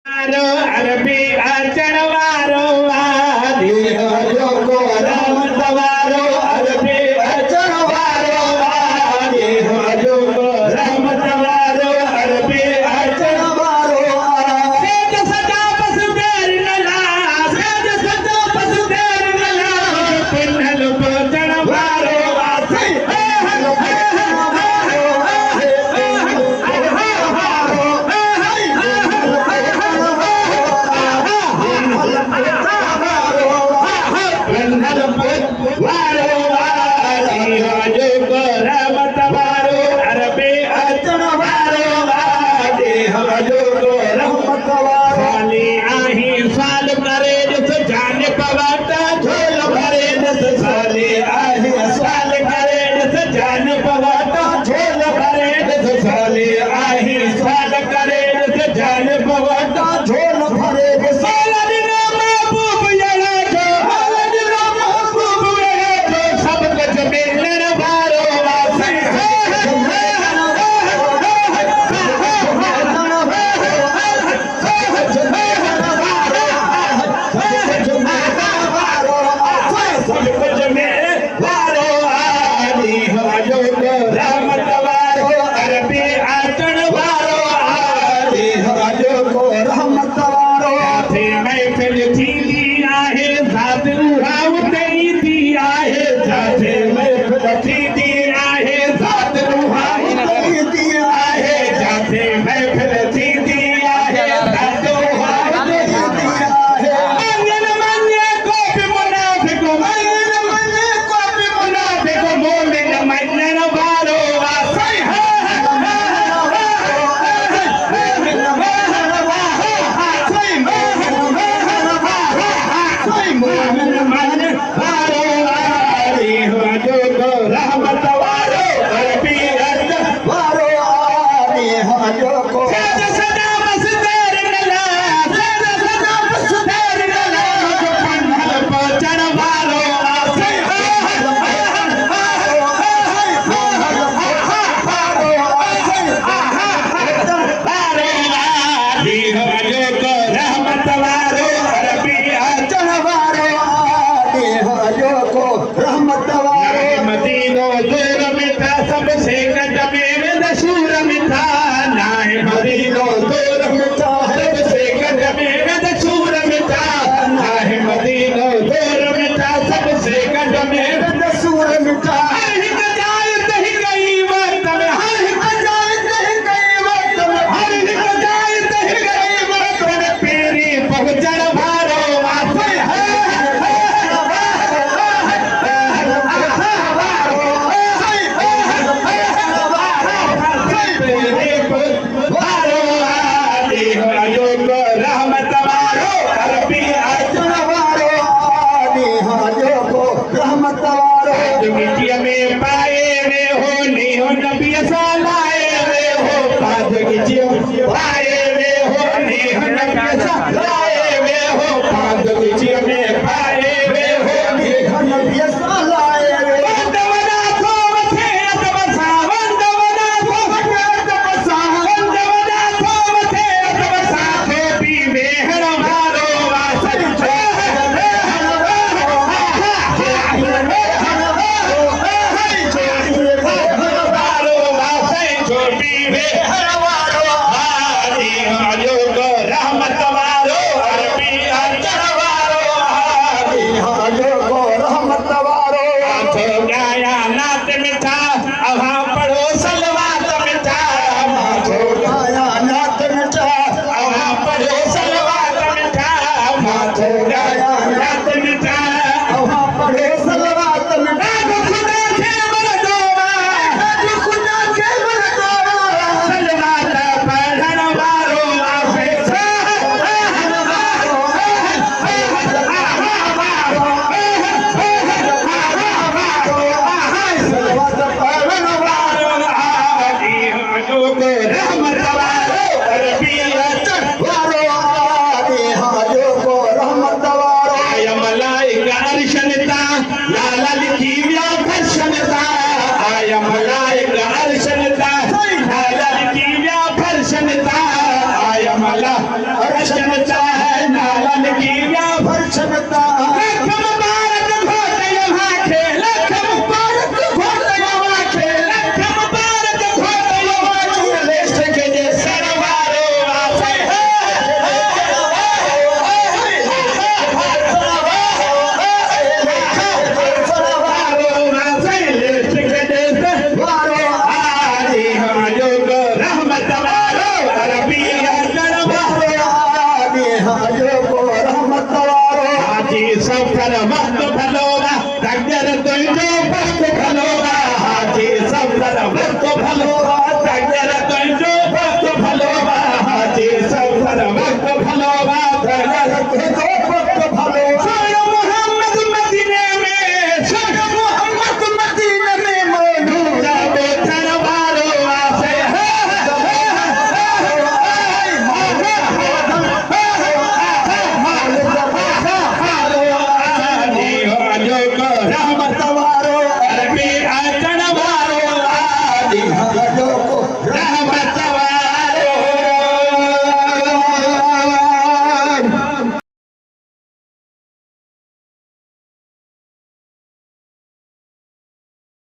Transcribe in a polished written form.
अरबी अचण वारो वादी जो को रहमत वारो अरबी अचण वारो वादी जो को रहमत वारो अरबी अचण वारो सेज सजा बस देर न ला सेज सजा बस देर न ला पिन्हल पहुंचण वारो वासी दर्शनता है नालन की भर्षणता लख मुबारक घोटय वाखे लख मुबारक घोटय वाखे लख मुबारक घोटय वाखे लेष्ट के जे सरवारो वासे सरवारो वासे लेष्ट के जे वारो आदि हयोग रहमत वारो अरबी गणवारो आदि हाजो को रहमत वारो हाजी सफर वक्त भलोगा तकदीर तुझो वक्त भलोगा हाजी सफर वक्त भलोगा तकदीर तुझो वक्त भलोगा हाजी सफर वक्त भलोगा तकदीर तुझो वक्त भलोगा सोया मोहम्मद मदीने में सोया मोहम्मद मदीने में मौजूद है दरबारो आसे रहमत